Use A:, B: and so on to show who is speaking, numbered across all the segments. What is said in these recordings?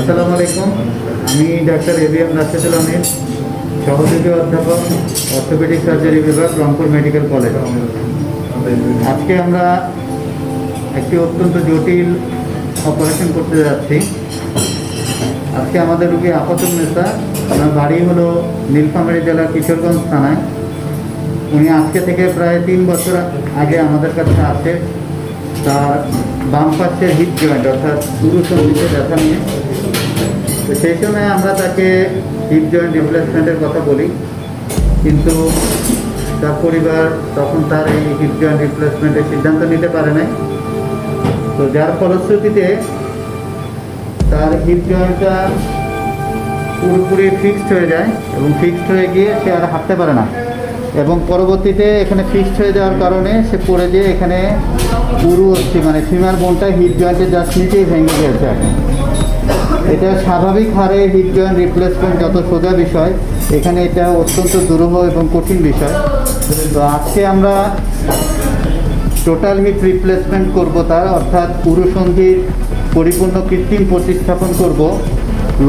A: আসসালামু আলাইকুম। আমি ডাক্তার এবিএম রাশেদুল আমির, সহযোগী অধ্যাপক, অর্থোপেডিক সার্জারি বিভাগ, রংপুর মেডিকেল কলেজ। আজকে আমরা একটি অত্যন্ত জটিল অপারেশন করতে যাচ্ছি। আজকে আমাদের রোগী আপাতুন্নেসা, ওনার বাড়ি হলো নীলফামারী জেলার কিশোরগঞ্জ থানায়। উনি আজকে থেকে প্রায় 3 বছর আগে আমাদের কাছে আসে। তার বাম পাশের হিপ জয়েন্ট অর্থাৎ পুরুষ সন্ধিতে ব্যথা নিয়ে। তো সেই সময় আমরা তাকে হিপ জয়েন্ট রিপ্লেসমেন্টের কথা বলি, কিন্তু তার পরিবার তখন তার এই হিপ জয়েন্ট রিপ্লেসমেন্টের সিদ্ধান্ত নিতে পারে নাই। তো যার ফলশ্রুতিতে তার হিপ জয়েন্টটা পুরোপুরি ফিক্সড হয়ে যায় এবং ফিক্সড হয়ে গিয়ে সে আর হাঁটতে পারে না, এবং পরবর্তীতে এখানে ফিক্সড হয়ে যাওয়ার কারণে সে পড়ে যেয়ে এখানে পুরু অস্থি মানে ফিমার বোনটা হিপ জয়েন্টের জাস্ট নিচেই ভেঙে গিয়েছে। এটা স্বাভাবিক হারে হিপ জয়েন্ট রিপ্লেসমেন্ট যত সোজা বিষয়, এখানে এটা অত্যন্ত দুরূহ এবং কঠিন বিষয়। তো আজকে আমরা টোটাল হিপ রিপ্লেসমেন্ট করব তার, অর্থাৎ পুরুসন্ধির পরিপূর্ণ কৃত্রিম প্রতিস্থাপন করব।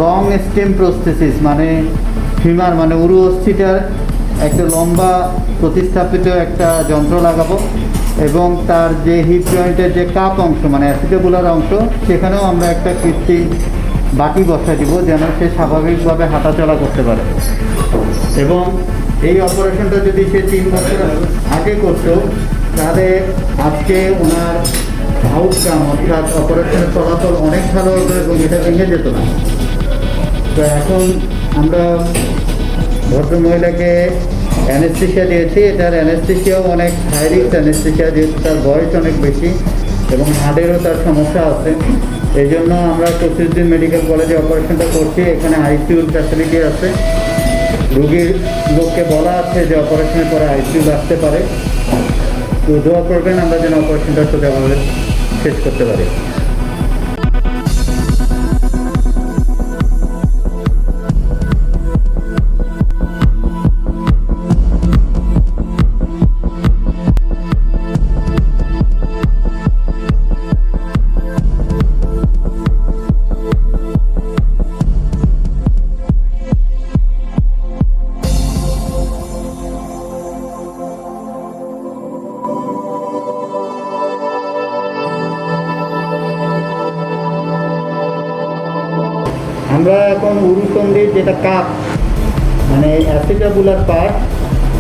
A: লং স্টেম প্রস্থেসিস মানে ফিমার মানে উরু অস্থিটার একটা লম্বা প্রতিস্থাপিত একটা যন্ত্র লাগাবো, এবং তার যে হিপ জয়েন্টের যে কাপ অংশ মানে অ্যাসিটেবুলার অংশ, সেখানেও আমরা একটা কৃত্রিম বাটি বসা দিব যেন সে স্বাভাবিকভাবে হাঁটাচলা করতে পারে। এবং এই অপারেশনটা যদি সে 3 বছর আগে করতো, তাহলে আজকে ওনার আউটকাম অর্থাৎ অপারেশনের ফলাফল অনেক ভালো হতো এবং এটা ভেঙে যেত না। তো এখন আমরা ভদ্রমহিলাকে অ্যানেস্থেশিয়া দিয়েছি। এটার অ্যানেস্থেশিয়াও অনেক হাই রিস্ক অ্যানেস্থেশিয়া, যেহেতু তার বয়স অনেক বেশি এবং হার্টেরও তার সমস্যা আছে। এই জন্য আমরা 25 দিন মেডিকেল কলেজে অপারেশনটা করছি। এখানে আইসিইউর ফ্যাসিলিটি আছে। রোগীর লোককে বলা আছে যে অপারেশনের পরে আইসিইউ আসতে পারে। তো দোয়া করবেন আমরা যেন অপারেশনটা সোজাভাবে শেষ করতে পারি। আমরা এখন উরুসন্ধির যেটা কাপ মানে অ্যাসিটেবুলার পার্ট,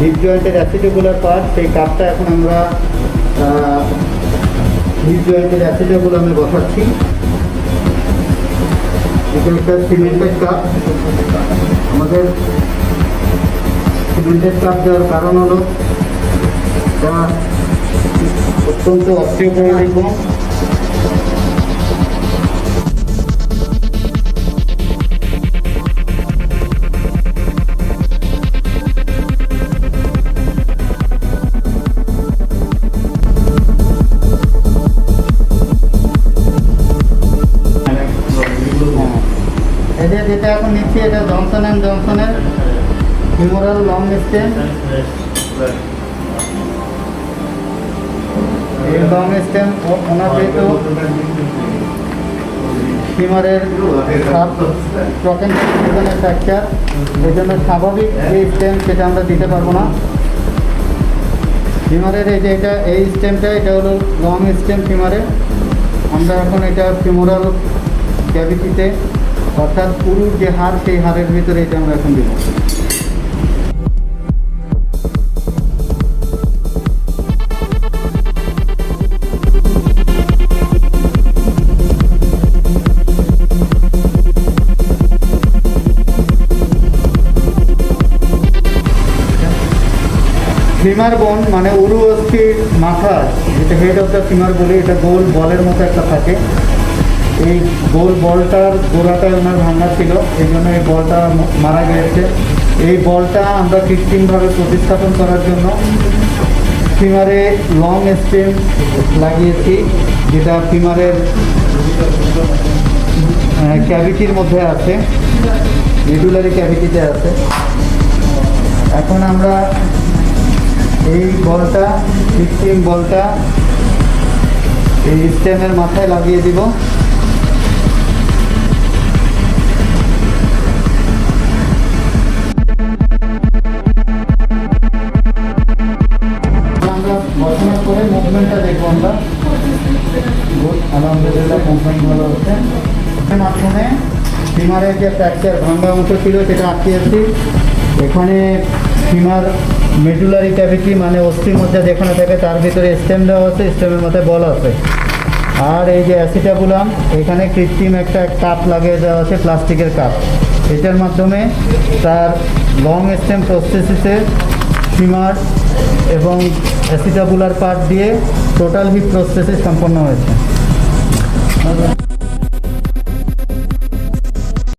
A: হিপ জয়েন্টের অ্যাসিটেবুলার পার্ট, সেই কাপটা এখন আমরা হিপ জয়েন্টের অ্যাসিটেবুলামে বসাচ্ছি। এটা একটা সিমেন্টেড কাপ। আমাদের সিমেন্টেড কাপ দেওয়ার কারণ হলো এটা অত্যন্ত অস্টিওপোরোটিক। যেটা এখন নিচ্ছি এটা জনসন অ্যান্ড জনসনের ফিমোরাল লং স্টেম। এই লং স্টেম ওনার যেহেতু ফিমারের ফ্র্যাকচার, এই জন্য স্বাভাবিক এই স্টেম সেটা আমরা দিতে পারবো না। ফিমারের এই যে এই স্টেমটা এটা হলো লং স্টেম ফিমারের। আমরা এখন এটা ফিমোরাল ক্যাভিটিতে অর্থাৎ পুরুর যে হাড়, সেই হাড়ের ভিতরে এটা আমরা এখন দিব। ফিমার বোন মানে উরু অস্থির মাথা, যেটা হেড অফ দ্য ফিমার বলি, এটা গোল বলের মতো একটা থাকে। এই গোল বলটার গোড়াটায় ওনার ভাঙা ছিল, এই জন্য এই বলটা মারা গিয়েছে। এই বলটা আমরা কৃত্রিমভাবে প্রতিস্থাপন করার জন্য ফিমারে লং স্টেম লাগিয়েছি, যেটা ফিমারের ক্যাভিটির মধ্যে আছে, মিডুলারি ক্যাভিটিতে আছে। এখন আমরা এই বলটা, কৃত্রিম বলটা এই স্টেমের মাথায় লাগিয়ে দিব। আমরা গুড, আলহামদুলিল্লাহ কোম্পানি ভালো হচ্ছে। এর মাধ্যমে ফিমারের যে ফ্র্যাকচার ভাঙ্গা অংশ ছিল সেটা আটকেছি। এখানে ফিমার মেডুলারি ক্যাভিটি মানে অস্থির মধ্যে যেখানে থাকে তার ভিতরে স্টেম দেওয়া আছে, স্টেমের মধ্যে বল আছে। আর এই যে অ্যাসিটাবুলাম, এখানে কৃত্রিম একটা কাপ লাগিয়ে দেওয়া আছে, প্লাস্টিকের কাপ। এটার মাধ্যমে তার লং স্টেম প্রস্থেসিসে ফিমার এবং অ্যাসিটাবুলার পার্ট দিয়ে টোটাল হিপ প্রস্থেসিস সম্পন্ন হয়েছে।